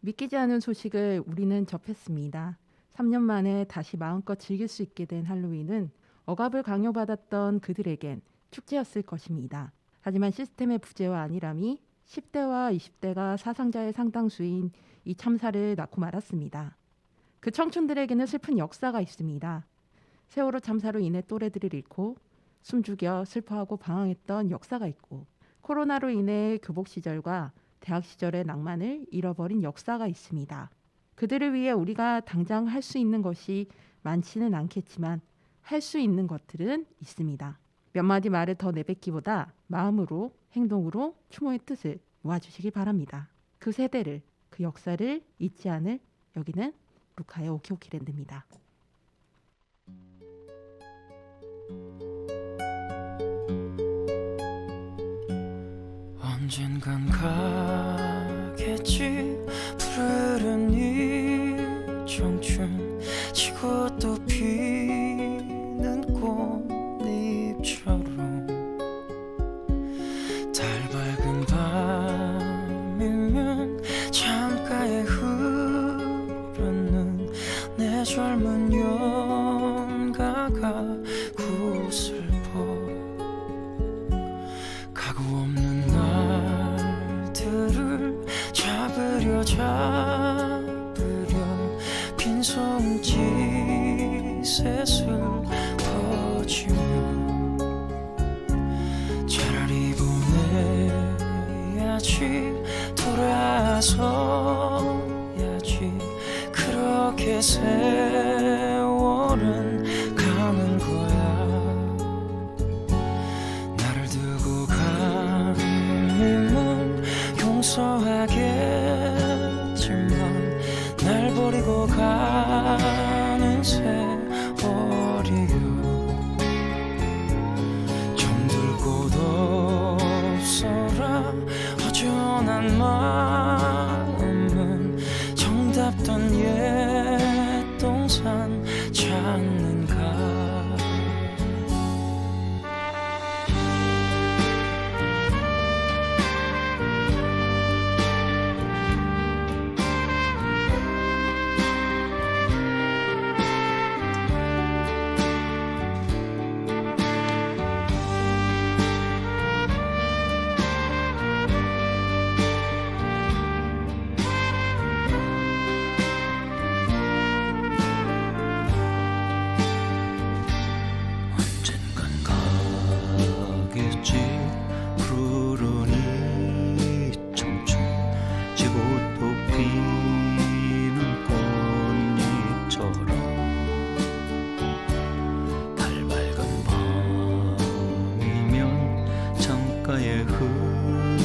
믿기지 않은 소식을 우리는 접했습니다. 3년 만에 다시 마음껏 즐길 수 있게 된 할로윈은 억압을 강요받았던 그들에겐 축제였을 것입니다. 하지만 시스템의 부재와 안일함이 10대와 20대가 사상자의 상당수인 이 참사를 낳고 말았습니다. 그 청춘들에게는 슬픈 역사가 있습니다. 세월호 참사로 인해 또래들을 잃고 숨죽여 슬퍼하고 방황했던 역사가 있고, 코로나로 인해 교복 시절과 대학 시절의 낭만을 잃어버린 역사가 있습니다. 그들을 위해 우리가 당장 할 수 있는 것이 많지는 않겠지만 할 수 있는 것들은 있습니다. 몇 마디 말을 더 내뱉기보다 마음으로, 행동으로 추모의 뜻을 모아주시길 바랍니다. 그 세대를, 그 역사를 잊지 않을 여기는 루카의 오키오키랜드입니다. 언젠간 가겠지 푸르른 이 청춘, 지고 또 피는 꽃잎처럼. 달 밝은 밤이면 창가에 흐르는 내 젊은 연가가 구슬퍼. 가구 없는 날들을 잡으려 빈손짓에 퍼지며 차라리 보내야지, 돌아서야지. 그렇게 세월은 가는 거야. 나를 두고 간 님은 용서하겠지만 날 버리고 가는 세월이요. 정들 곳 없어라. 허전한 마음은 정답던 옛 동산 찾는가. 푸른 이 청춘, 지고 또 피는 꽃잎처럼. 달 밝은 밤이면 창가에 흐르는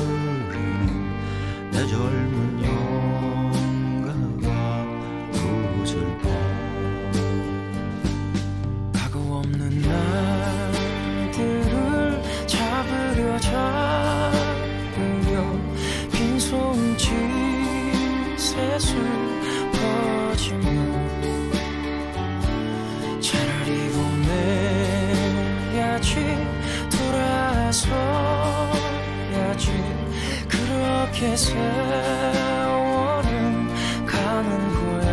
내 젊은 연가가 구슬퍼. 가구 없는 날들을 잡으려 빈손짓에 슬퍼지며 차라리 보내야지, 돌아서야지. 그렇게 세월은 가는 거야.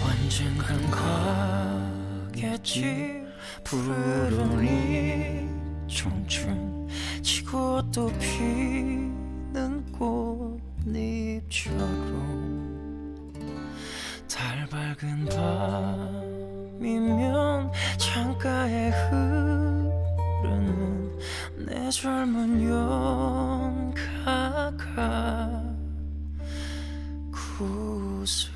언젠간 가겠지 푸르른 이 청춘, 지고 또 피는 꽃잎처럼. 달 밝은 밤이면 창가에 흐르는 내 젊은 연가가 구슬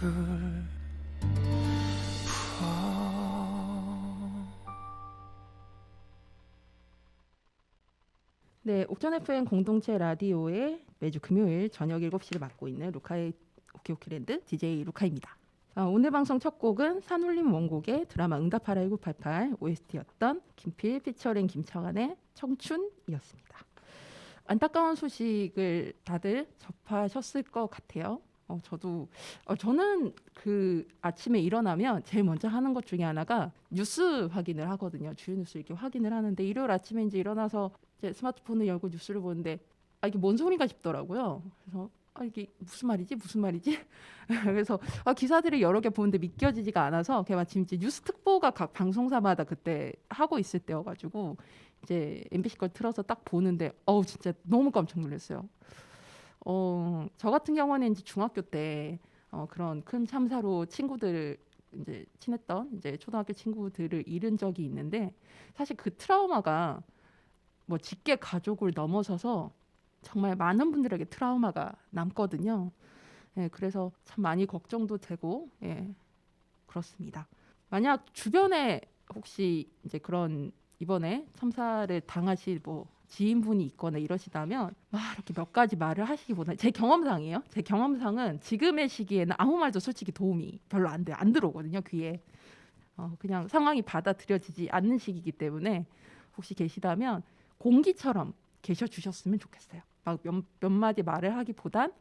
네, 옥전 FM 공동체 라디오의 매주 금요일 저녁 7시를 맡고 있는 루카의 오키오키랜드 DJ 루카입니다. 오늘 방송 첫 곡은 산울림 원곡의 드라마 응답하라 1988 OST였던 김필 피처링 김창완의 청춘이었습니다. 안타까운 소식을 다들 접하셨을 것 같아요. 저는 그 아침에 일어나면 제일 먼저 하는 것 중에 하나가 뉴스 확인을 하거든요. 주요 뉴스 이렇게 확인을 하는데, 일요일 아침에 이제 일어나서 이제 스마트폰을 열고 뉴스를 보는데 이게 뭔 소리가 싶더라고요. 그래서 이게 무슨 말이지? 그래서 기사들이 여러 개 보는데 믿겨지지가 않아서 걔 마침 이제 뉴스 특보가 각 방송사마다 그때 하고 있을 때여가지고 이제 MBC 걸 틀어서 딱 보는데 진짜 너무 깜짝 놀랐어요. 저 같은 경우는 이제 중학교 때 그런 큰 참사로 친구들 이제 친했던 이제 초등학교 친구들을 잃은 적이 있는데 사실 그 트라우마가 뭐 직계 가족을 넘어서서 정말 많은 분들에게 트라우마가 남거든요. 예, 그래서 참 많이 걱정도 되고 그렇습니다. 만약 주변에 혹시 이제 그런 이번에 참사를 당하실 뭐 지인분이 있거나 이러시다면 막 이렇게 몇 가지 말을 하시기보다 제 경험상이에요. 제 경험상은 지금의 시기에는 아무 말도 솔직히 도움이 별로 안 돼요. 안 들어오거든요, 귀에. 그냥 상황이 받아들여지지 않는 시기이기 때문에 혹시 계시다면 공기처럼 계셔 주셨으면 좋겠어요. 막 몇 마디 말을 하기보단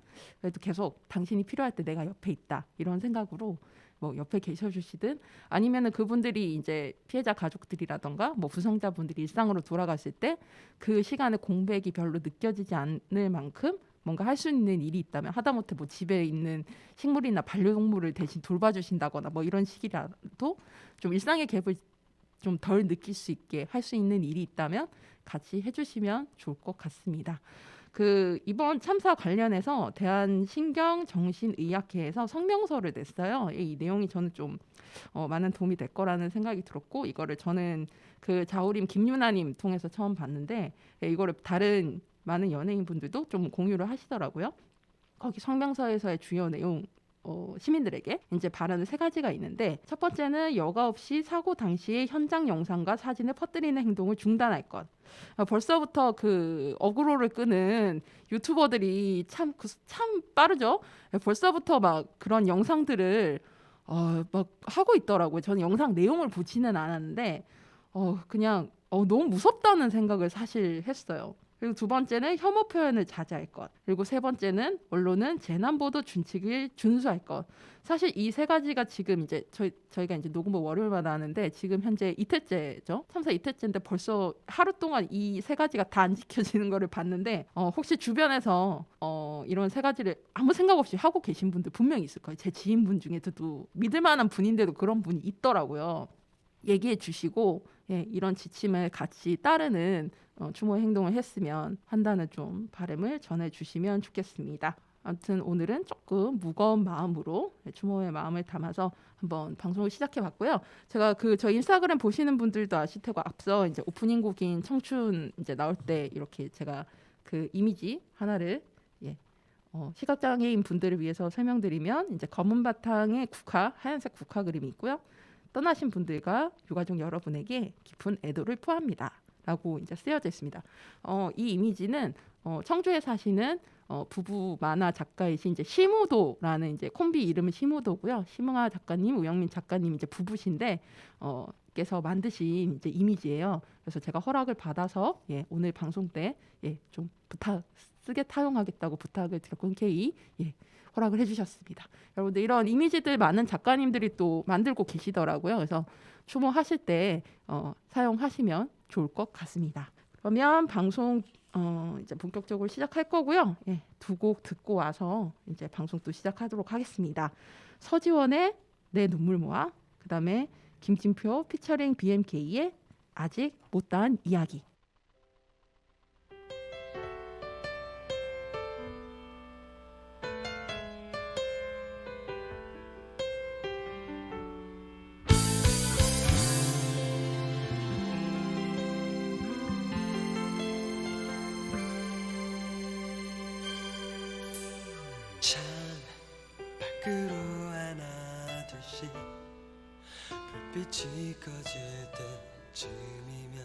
그래도 계속 당신이 필요할 때 내가 옆에 있다 이런 생각으로 뭐 옆에 계셔 주시든 아니면은 그분들이 이제 피해자 가족들이라던가 뭐 부상자분들이 일상으로 돌아갔을 때 그 시간에 공백이 별로 느껴지지 않을 만큼 뭔가 할 수 있는 일이 있다면 하다못해 뭐 집에 있는 식물이나 반려동물을 대신 돌봐주신다거나 뭐 이런 식이라도 좀 일상의 갭을 좀 덜 느낄 수 있게 할 수 있는 일이 있다면 같이 해주시면 좋을 것 같습니다. 그 이번 참사 관련해서 대한신경정신의학회에서 성명서를 냈어요. 이 내용이 저는 좀 많은 도움이 될 거라는 생각이 들었고 이거를 저는 그 자우림 김유나님 통해서 처음 봤는데 이거를 다른 많은 연예인분들도 좀 공유를 하시더라고요. 거기 성명서에서의 주요 내용 시민들에게 이제 바라는 세 가지가 있는데 첫 번째는 여과 없이 사고 당시의 현장 영상과 사진을 퍼뜨리는 행동을 중단할 것. 벌써부터 그 어그로를 끄는 유튜버들이 참 빠르죠. 벌써부터 막 그런 영상들을 막 하고 있더라고요. 저는 영상 내용을 보지는 않았는데 그냥 너무 무섭다는 생각을 사실 했어요. 그리고 두 번째는 혐오 표현을 자제할 것. 그리고 세 번째는 언론은 재난보도 준칙을 준수할 것. 사실 이 세 가지가 지금 이제 저희가 이제 녹음을 월요일마다 하는데 지금 현재 이틀째죠. 참사 이틀째인데 벌써 하루 동안 이 세 가지가 다 안 지켜지는 거를 봤는데 혹시 주변에서 이런 세 가지를 아무 생각 없이 하고 계신 분들 분명히 있을 거예요. 제 지인분 중에도 믿을 만한 분인데도 그런 분이 있더라고요. 얘기해 주시고 이런 지침을 같이 따르는 추모의 행동을 했으면 한다는 좀 바람을 전해주시면 좋겠습니다. 아무튼 오늘은 조금 무거운 마음으로 추모의 마음을 담아서 한번 방송을 시작해봤고요. 제가 저희 인스타그램 보시는 분들도 아실 테고 앞서 이제 오프닝 곡인 청춘 이제 나올 때 이렇게 제가 그 이미지 하나를 시각장애인 분들을 위해서 설명드리면 이제 검은 바탕에 하얀색 국화 그림이 있고요. 떠나신 분들과 유가족 여러분에게 깊은 애도를 표합니다. 라고 이제 쓰여져 있습니다. 이 이미지는 청주에 사시는 부부 만화 작가이신 이제 심우도라는 이제 콤비 이름은 심우도고요. 심흥아 작가님, 우영민 작가님 이제 부부신데 께서 만드신 이제 이미지예요. 그래서 제가 허락을 받아서 오늘 방송 때 좀 쓰게 타용하겠다고 부탁을 드렸고 흔쾌히 허락을 해주셨습니다. 여러분들 이런 이미지들 많은 작가님들이 또 만들고 계시더라고요. 그래서 추모하실 때 사용하시면 좋을 것 같습니다. 그러면 방송 이제 본격적으로 시작할 거고요. 두 곡 듣고 와서 이제 방송 또 시작하도록 하겠습니다. 서지원의 내 눈물 모아, 그다음에 김진표 피처링 BMK의 아직 못다한 이야기. 창 밖으로 하나 둘씩 불빛이 꺼질 때쯤이면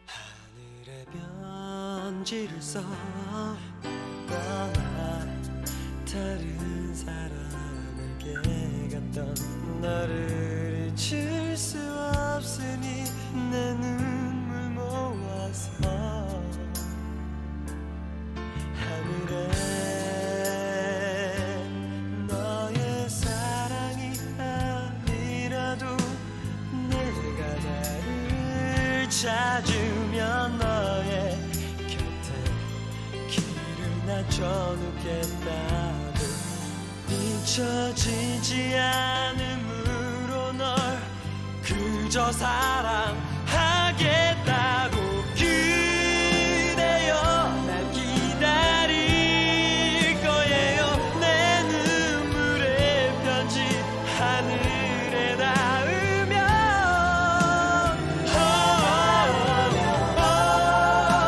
하늘에 편지를 써 떠나 다른 사람에게 갔던 너를 잊을 수 없으니 내 눈물 모아서 하늘에 너의 사랑이 아니라도 내가 나를 찾으면 너의 곁에 길을 나 낮춰놓겠다고 잊혀지지 않음으로 널 그저 사랑하겠다고 그대여 날 기다릴 거예요 내 눈물의 편지 하늘에 닿으면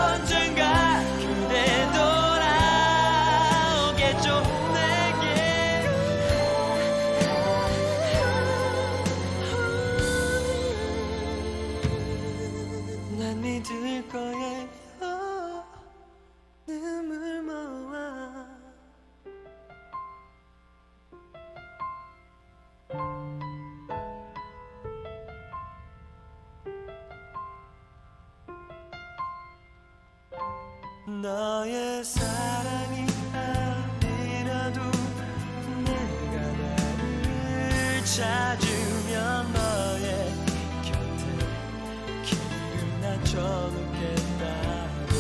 언젠가 그대 돌아오겠죠 내게 난 믿을 거예요 눈물 모아 너의 사랑이 아니라도 내가 나를 찾으면 너의 곁에 길을 낮춰놓겠다고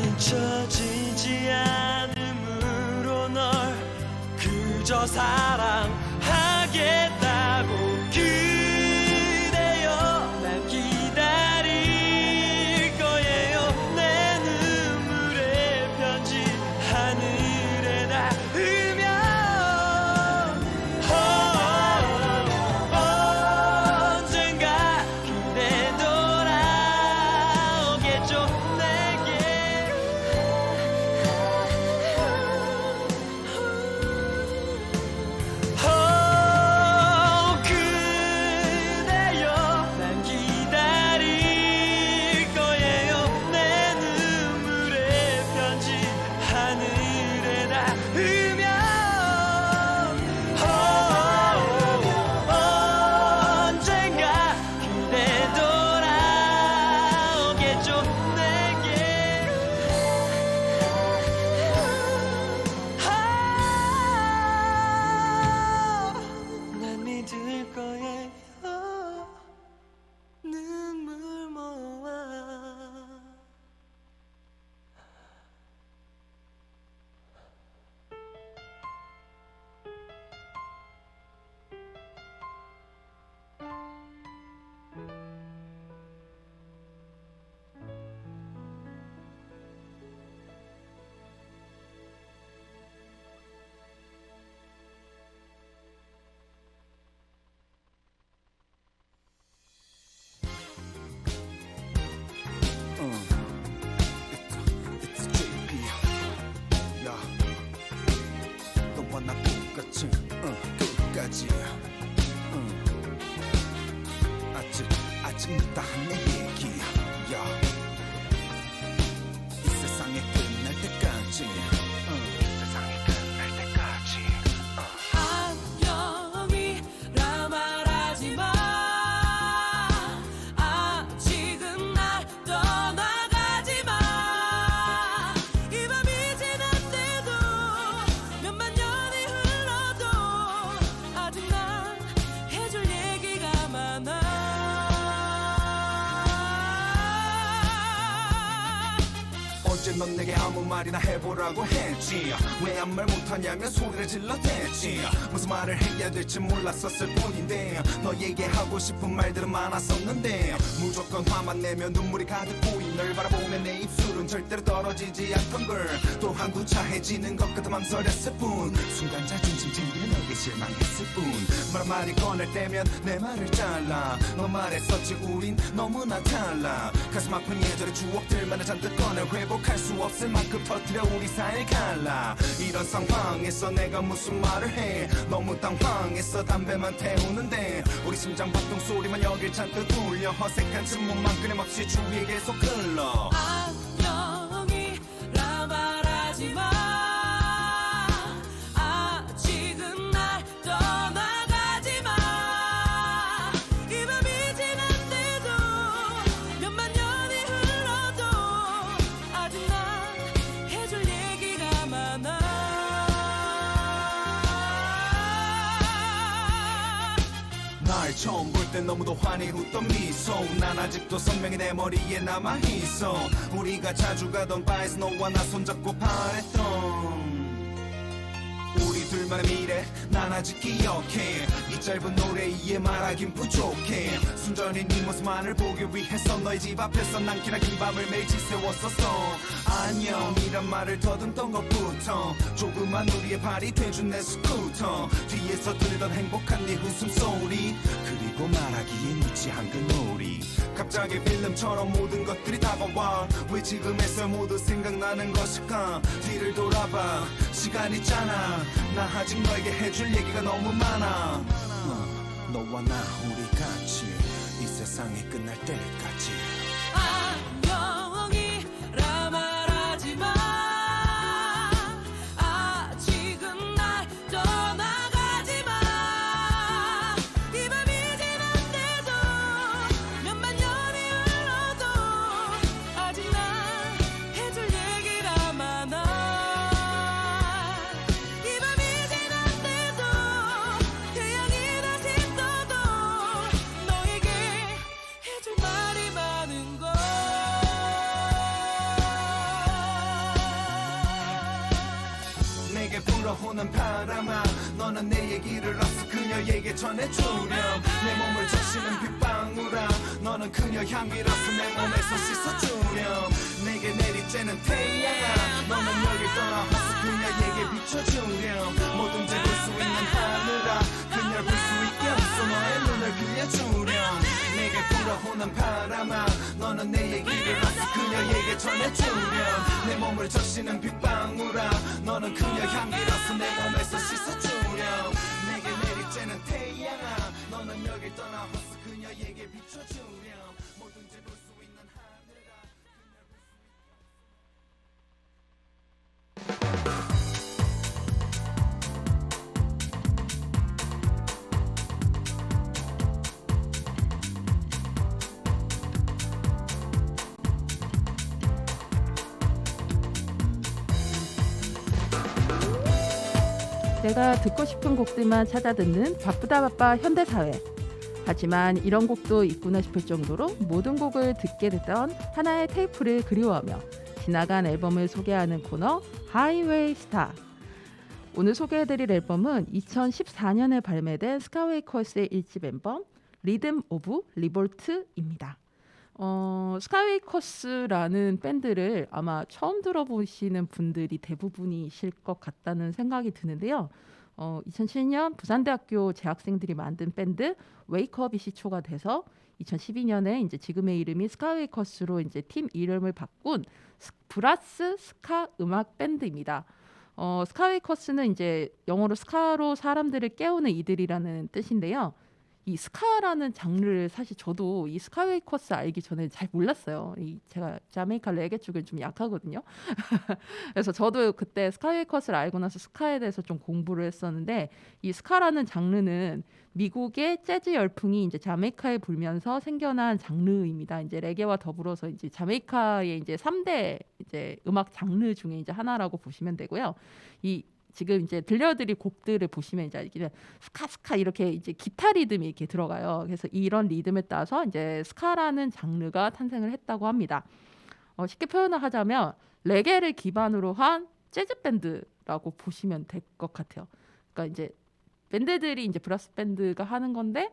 잊혀지지 않음으로 널 그저 사랑하겠다고 그대여 날 기다릴 거예요 내 눈물의 편지 하늘에 닿으면 언젠가 그대 돌아오겠죠 내게 그대여 난 기다릴 거예요 내 눈물의 편지 하늘에 닿으면 언젠가 그대 돌아오겠죠 내게 난 믿을 거예요 눈물 모아 It's JP. 야, 너와 나 똑같이, 끝까지. 아직 못다한 내 얘기. 야, 이 세상이 끝날 때까지. 세상이 끝날 때까지. 안녕이라 말하지 마. 아직은 날 떠나가지 마. 이 밤이 지났대도 몇만 년이 흘러도 아직 난 해줄 얘기가 많아. 어제 넌 내게 아무 말이나 해보라고 했지. 왜 아무 말 못하냐면 소리를 질러댔지. 무슨 말을 해야 될지 몰랐었을 뿐인데 너에게 하고 싶은 말들은 많았었는데 무조건 화만 내면 눈물이 가득 고인 널 바라보면 내 입술은 절대로 떨어지지 않던 걸 또한 구차해지는 것 같아 망설였을 뿐 순간 자존심 챙기는 내게 실망했을 뿐 말 한마디 꺼낼 때면 내 말을 잘라 너 말했었지 우린 너무나 달라 가슴 아픈 예절의 추억들만을 잔뜩 꺼내 회복할 수 없을 만큼 터뜨려 우리 사이를 갈라 이런 상황에서 내가 무슨 말을 해 너무 당황해서 담배만 태우는데 우리 심장 박동 소리만 여길 잔뜩 울려 어색한 침묵만 끊임없이 주위에 계속 흘러 안녕이라 말하지 마. 아직은 날 떠나가지 마. 이 밤이 지났대도 몇만 년이 흘러도 아직 난 해줄 얘기가 많아. 날 처음 볼 땐 너무도 환히 웃던 미소 난 아직도 선명히 내 머리에 남아있어 우리가 자주 가던 바에서 너와 나 손잡고 반했던 우리 둘만의 미래 난 아직 기억해 이 짧은 노래에 말하긴 부족해 순전히 네 모습만을 보기 위해서 너의 집 앞에서 난 기나긴 밤을 매일 지새웠었어 안녕이란 말을 더듬던 것부터 조그만 우리의 발이 돼준 내 스쿠터 뒤에서 들리던 행복한 네 웃음소리 그리고 말하기엔 유치한 그 놀이 갑자기 필름처럼 모든 것들이 다가와 왜 지금에서 모두 생각나는 것일까 뒤를 돌아봐 시간 있잖아 나 아직 너에게 해줄 얘기가 너무 많아 너와 나 우리 같이 이 세상이 끝날 때까지 안녕이라 말하지 마 아직은 날 떠나가지 마 이 밤이 지났대도 몇만 년이 흘러도 아직 난 해줄 얘기가 많아 이 밤이 지났대도 태양이 다시 떠도 너에게 해줄 말이 많은 걸 내게 불어오는 바람아 너는 내 얘기를 어서 그녀에게 전해주렴 내 몸을 적시는 빗방울아 너는 그녀 향기로서 내 몸에서 씻어주렴 내게 내리쬐는 태양아 너는 여길 떠나 어서 그녀에게 비춰주렴 뭐든지 볼 수 있는 하늘아 그녀를 볼 수 있게 어서 너의 눈을 빌려주렴 내게 불어오는 바람아 너는 내 얘기를 어서 그녀에게 전해주렴 내 몸을 적시는 빗방울아 너는 그녀 향기로서 내 몸에서 씻어주렴 내게 내리쬐는 태양아 너는 여길 떠나 어서 그녀에게 비춰주렴 뭐든지 볼 수 있는 하늘아 내가 듣고 싶은 곡들만 찾아 듣는 바쁘다 바빠 현대사회. 하지만 이런 곡도 있구나 싶을 정도로 모든 곡을 듣게 되던 하나의 테이프를 그리워하며 지나간 앨범을 소개하는 코너 하이웨이 스타. 오늘 소개해드릴 앨범은 2014년에 발매된 스카이웨이커스의 1집 앨범 리듬 오브 리볼트입니다. 스카이웨이커스라는 밴드를 아마 처음 들어보시는 분들이 대부분이실 것 같다는 생각이 드는데요. 2007년 부산대학교 재학생들이 만든 밴드 웨이크업이 시초가 돼서 2012년에 이제 지금의 이름이 스카이웨이커스로 이제 팀 이름을 바꾼 브라스 스카 음악 밴드입니다. 스카이웨이커스는 이제 영어로 스카로 사람들을 깨우는 이들이라는 뜻인데요. 이 스카라는 장르를 사실 저도 이 스카이웨이커스 알기 전에 잘 몰랐어요. 제가 자메이카 레게 쪽은 좀 약하거든요. 그래서 저도 그때 스카이웨이커스를 알고 나서 스카에 대해서 좀 공부를 했었는데 이 스카라는 장르는 미국의 재즈 열풍이 이제 자메이카에 불면서 생겨난 장르입니다. 이제 레게와 더불어서 이제 자메이카의 이제 3대 이제 음악 장르 중에 이제 하나라고 보시면 되고요. 이 지금 이제 들려드릴 곡들을 보시면 이제 이게 스카 이렇게 이제 기타 리듬이 이렇게 들어가요. 그래서 이런 리듬에 따라서 이제 스카라는 장르가 탄생을 했다고 합니다. 쉽게 표현을 하자면 레게를 기반으로 한 재즈 밴드라고 보시면 될 것 같아요. 그러니까 이제 밴드들이 이제 브라스 밴드가 하는 건데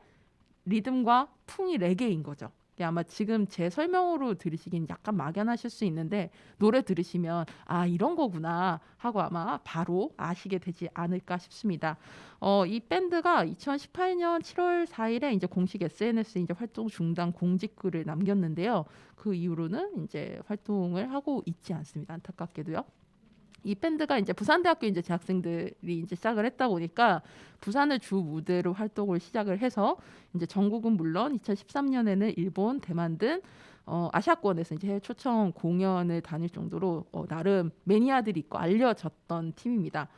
리듬과 풍이 레게인 거죠. 아마 지금 제 설명으로 들으시긴 약간 막연하실 수 있는데 노래 들으시면 아 이런 거구나 하고 아마 바로 아시게 되지 않을까 싶습니다. 이 밴드가 2018년 7월 4일에 이제 공식 SNS에 이제 활동 중단 공지글을 남겼는데요. 그 이후로는 이제 활동을 하고 있지 않습니다. 안타깝게도요. 이 밴드가 이제 부산대학교 이제 재학생들이 이제 시작을 했다 보니까 부산을 주 무대로 활동을 시작을 해서 이제 전국은 물론 2013년에는 일본, 대만 등 아시아권에서 이제 해외 초청 공연을 다닐 정도로 나름 매니아들이 있고 알려졌던 팀입니다.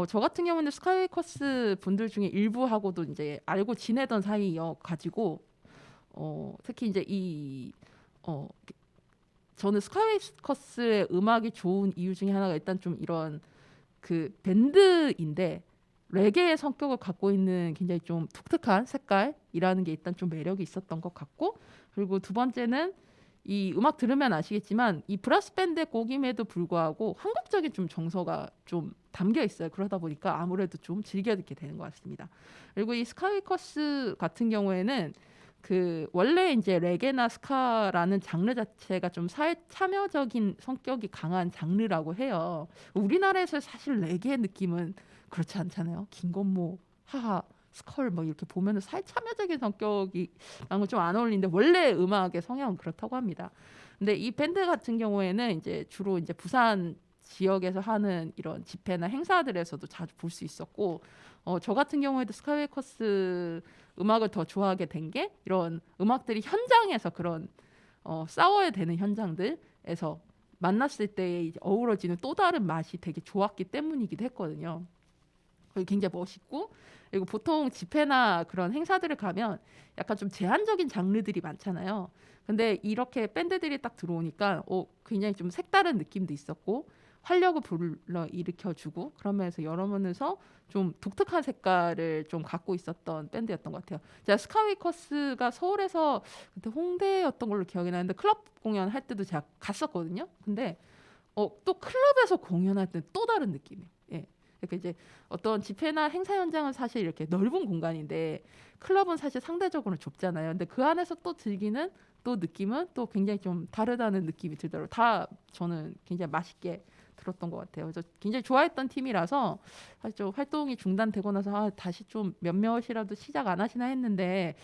저 같은 경우는 스카이웨이커스 분들 중에 일부하고도 이제 알고 지내던 사이여 가지고 특히 이제 저는 스카이웨이커스의 음악이 좋은 이유 중에 하나가 일단 좀 이런 그 밴드인데 레게의 성격을 갖고 있는 굉장히 좀 독특한 색깔이라는 게 일단 좀 매력이 있었던 것 같고, 그리고 두 번째는 이 음악 들으면 아시겠지만 이 브라스 밴드의 곡임에도 불구하고 한국적인 좀 정서가 좀 담겨 있어요. 그러다 보니까 아무래도 좀 즐겨 듣게 되는 것 같습니다. 그리고 이 스카이위커스 같은 경우에는 그 원래 이제 레게나 스카라는 장르 자체가 좀 사회 참여적인 성격이 강한 장르라고 해요. 우리나라에서 사실 레게 느낌은 그렇지 않잖아요. 김건모, 하하, 스컬 뭐 이렇게 보면은 사회 참여적인 성격이 나는 좀 안 어울리는데 원래 음악의 성향은 그렇다고 합니다. 근데 이 밴드 같은 경우에는 이제 주로 이제 부산 지역에서 하는 이런 집회나 행사들에서도 자주 볼 수 있었고, 저 같은 경우에도 스카이웨이커스 음악을 더 좋아하게 된 게 이런 음악들이 현장에서 그런 싸워야 되는 현장들에서 만났을 때 이제 어우러지는 또 다른 맛이 되게 좋았기 때문이기도 했거든요. 그리고 굉장히 멋있고, 그리고 보통 집회나 그런 행사들을 가면 약간 좀 제한적인 장르들이 많잖아요. 근데 이렇게 밴드들이 딱 들어오니까 굉장히 좀 색다른 느낌도 있었고 활력을 불러 일으켜주고 그러면서 여러 면에서 좀 독특한 색깔을 좀 갖고 있었던 밴드였던 것 같아요. 제가 스카이위커스가 서울에서 그때 홍대였던 걸로 기억이 나는데 클럽 공연할 때도 제가 갔었거든요. 근데 또 클럽에서 공연할 때 또 다른 느낌이에요. 예. 그러니까 이제 어떤 집회나 행사 현장은 사실 이렇게 넓은 공간인데 클럽은 사실 상대적으로 좁잖아요. 근데 그 안에서 또 즐기는 또 느낌은 또 굉장히 좀 다르다는 느낌이 들더라고요. 다 저는 굉장히 맛있게 들었던 것 같아요. 그래서 굉장히 좋아했던 팀이라서 사실 좀 활동이 중단되고 나서 다시 좀 몇몇이라도 시작 안 하시나 했는데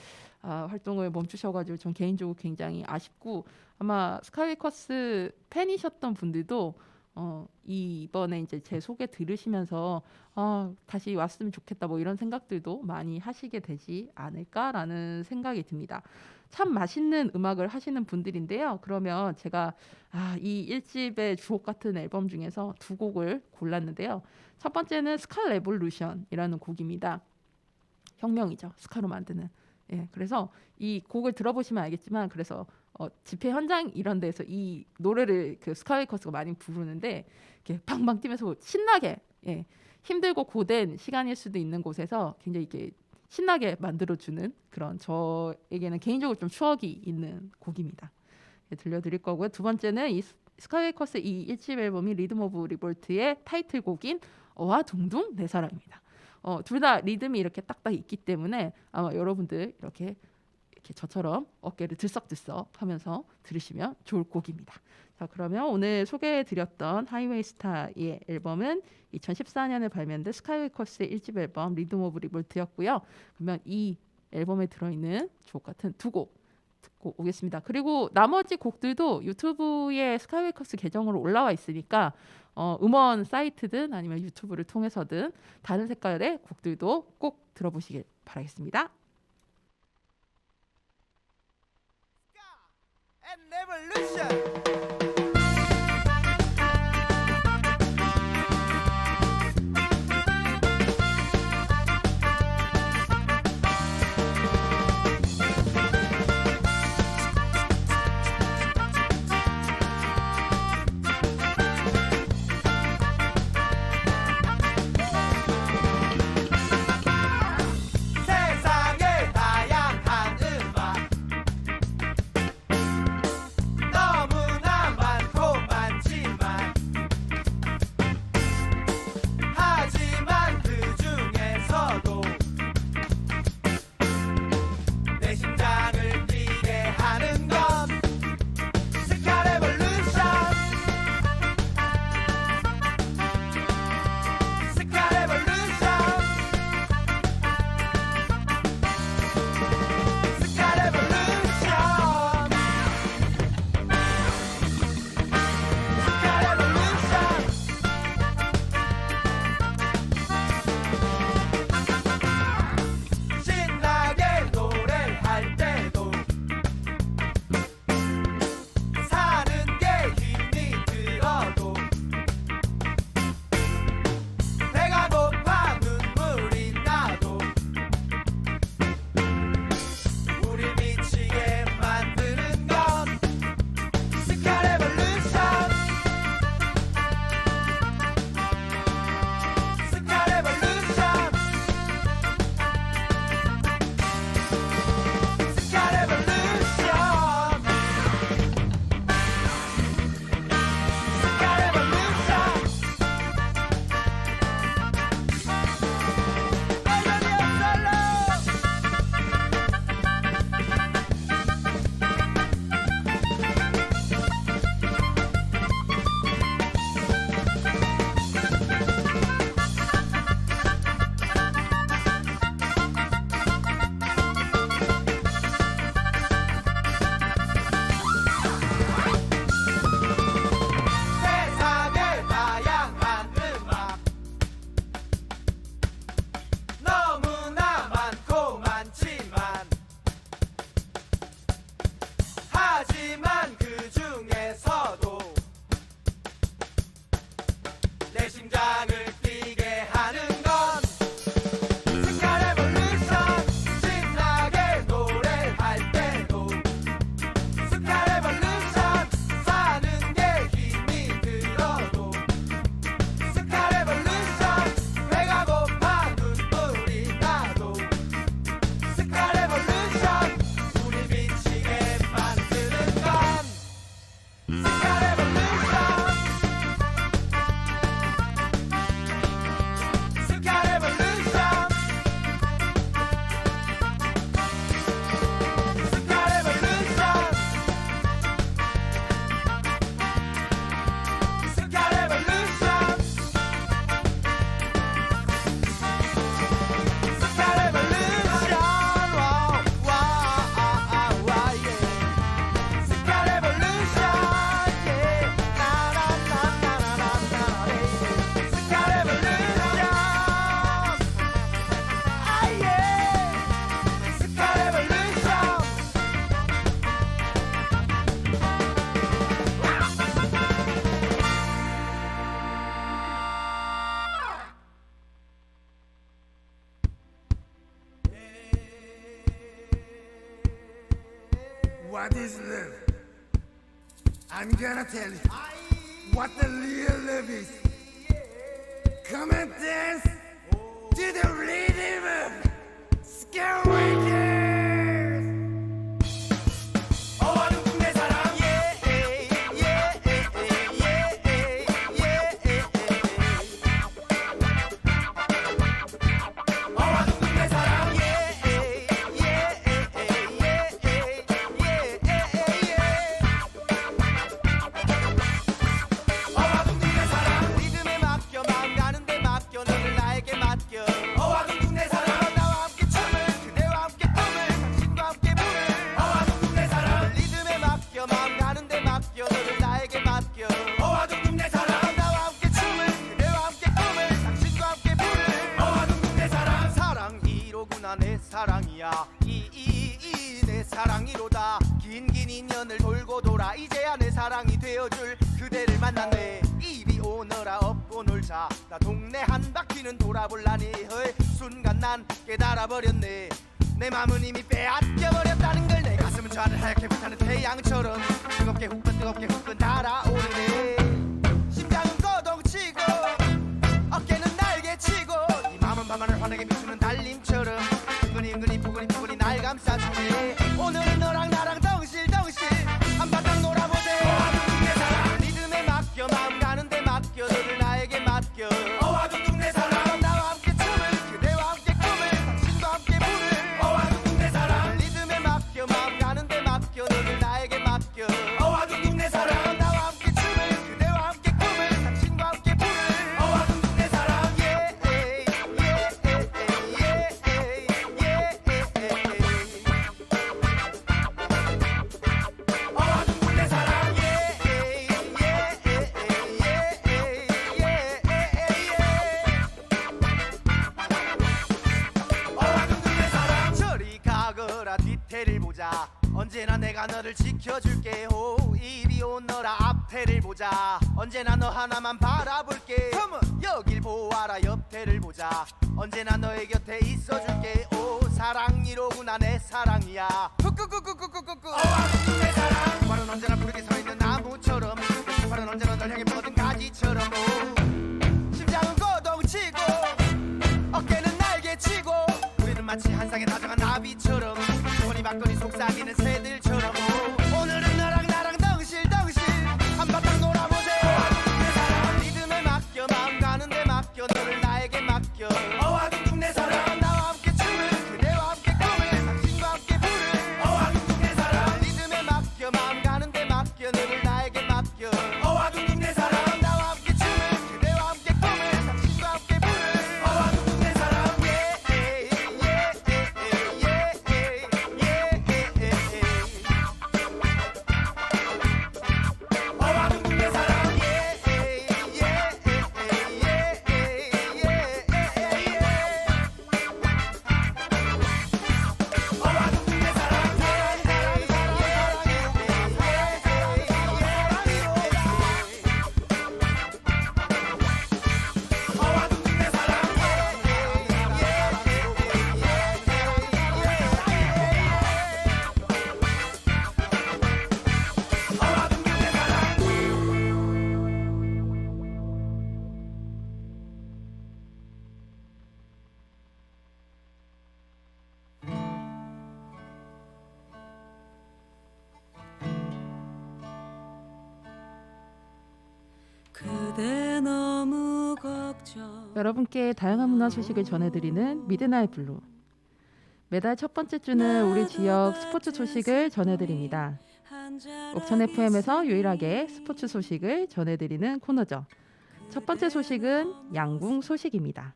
활동을 멈추셔가지고 전 개인적으로 굉장히 아쉽고, 아마 스카이위커스 팬이셨던 분들도 이번에 이제 제 소개 들으시면서 다시 왔으면 좋겠다 뭐 이런 생각들도 많이 하시게 되지 않을까라는 생각이 듭니다. 참 맛있는 음악을 하시는 분들인데요. 그러면 제가 이 1집의 주옥 같은 앨범 중에서 두 곡을 골랐는데요. 첫 번째는 스카 레볼루션이라는 곡입니다. 혁명이죠. 스카로 만드는. 예, 그래서 이 곡을 들어보시면 알겠지만, 그래서 집회 현장 이런 데서 이 노래를 그 스카이위커스가 많이 부르는데 이렇게 방방 뛰면서 신나게, 힘들고 고된 시간일 수도 있는 곳에서 굉장히 이렇게 신나게 만들어주는 그런, 저에게는 개인적으로 좀 추억이 있는 곡입니다. 들려드릴 거고요. 두 번째는 이 스카이위커스 이 1집 앨범이 리듬 오브 리볼트의 타이틀곡인 어와 둥둥 내 사랑입니다. 둘 다 리듬이 이렇게 딱딱 있기 때문에 아마 여러분들 이렇게 저처럼 어깨를 들썩들썩 하면서 들으시면 좋을 곡입니다. 자, 그러면 오늘 소개해드렸던 하이웨이 스타의 앨범은 2014년에 발매된 스카이위커스의 1집 앨범 리듬 오브 리볼트였고요. 그러면 이 앨범에 들어있는 주옥 같은 두 곡 듣고 오겠습니다. 그리고 나머지 곡들도 유튜브에 스카이위커스 계정으로 올라와 있으니까 음원 사이트든 아니면 유튜브를 통해서든 다른 색깔의 곡들도 꼭 들어보시길 바라겠습니다. and revolution. 세상의 다양한 음악 너무나 what is love? I'm gonna tell you what the real love is. Come and dance to the rhythm of Skywalker. 리듬에 맡겨 마음 가는데 맡겨 너를 나에게 맡겨 어와둥둥 내 사랑 나와 함께 춤을 그대와 함께 꿈을 당신과 함께 부를 어와둥둥 내 사랑 리듬에 맡겨 마음 가는데 맡겨 너를 나에게 맡겨 어와둥둥 내 사랑 나와 함께 춤을 그대와 함께 꿈을 당신과 함께 부를 어와둥둥 내 사랑 사랑 1호구나 내 사랑이야 내 사랑이로다 긴긴 인연을 돌고 돌아 이제야 내 사랑이 되어줄 그대를 만났네 이리 오너라 업고 놀자 나 동네 한 바퀴는 돌아볼라니 헐 순간 난 깨달아버렸네 내 맘은 이미 빼앗겨버렸다는 걸 내 가슴은 저 하늘 하얗게 불타는 태양처럼 뜨겁게 후끈 달아오르네 심장은 거동치고 어깨는 날개치고 이 마음은 밤하늘 환하게 비추는 달님처럼 은근히 포근히 날 감싸주네 오늘은 너랑 나랑 덩실덩실 한바탕 놀아보세 어와둥둥 내 사랑 리듬에 맡겨 마음 가는데 맡겨 너를 나에게 맡겨 어와둥둥 내 사랑 나와 함께 춤을 그대와 함께 꿈을 당신과 함께 부를 어와둥둥 내 사랑 리듬에 맡겨 마음 가는데 맡겨 너를 나에게 맡겨 어와둥둥 내 사랑 나와 함께 춤을 그대와 함께 꿈을 당신과 함께 부를 어와둥둥 내 사랑 어와둥둥 내 사랑 어와둥둥 내 사랑 저리 가거라 뒤태를 보자 언제나 내가 너를 지켜줄게 오 이리 오너라 앞태를 보자 언제나 너 하나만 바라볼게 여길 보아라 옆태를 보자 언제나 너의 곁에 있어줄게 오 사랑 1호구나 내 사랑이야 꾹꾹꾹꾹꾹꾹꾹 어와둥둥 내 사랑 그 발은 언제나 푸르게 서있는 나무처럼 그 발은 언제나 널 향해 뻗은 가지처럼 오 심장은 거동치고 어깨는 날개치고 우리는 마치 한 쌍의 다정한 나비처럼 주머니 막걸리 속삭이는 새들처럼 오 오늘은 너랑 나랑 덩실덩실 한바탕 놀아보세 어와둥둥 내 사랑 리듬에 맡겨 마음 가는데 맡겨 너를 나에게 맡겨 어와둥둥 내 사랑 나와 함께 춤을 그대와 함께 꿈을 당신과 함께 부를 어와둥둥 내 사랑 리듬에 맡겨 마음 가는데 맡겨 너를 나에게 맡겨 어와둥둥 내 사랑 나와 함께 춤을 그대와 함께 꿈을 당신과 함께 부를 어와둥둥 내 사랑 어와둥둥 내 사랑 어와둥둥 내 사랑 어와둥둥 내 사랑 어와둥둥 내 사랑 그대 너무 걱정 여러분께 다양한 문화 소식을 전해드리는 미드나잇 블루. 매달 첫 번째 주는 우리 지역 스포츠 소식을 전해드립니다. 옥천 FM에서 유일하게 스포츠 소식을 전해드리는 코너죠. 첫 번째 소식은 양궁 소식입니다.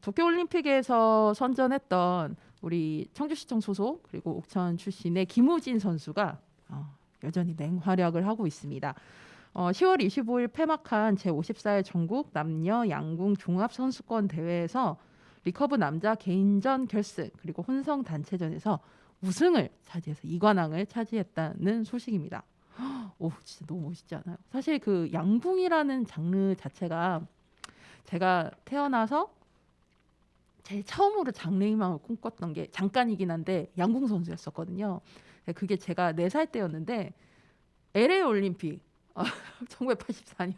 도쿄올림픽에서 선전했던 우리 청주시청 소속 그리고 옥천 출신의 김우진 선수가 여전히 맹활약을 하고 있습니다. 10월 25일 폐막한 제54회 전국 남녀 양궁 종합선수권 대회에서 리커브 남자 개인전 결승 그리고 혼성 단체전에서 우승을 차지해서 2관왕을 차지했다는 소식입니다. 오, 진짜 너무 멋있지 않아요? 사실 그 양궁이라는 장르 자체가 제가 태어나서 제일 처음으로 장래희망을 꿈꿨던 게 잠깐이긴 한데 양궁 선수였었거든요. 그게 제가 4살 때였는데 LA 올림픽 1984년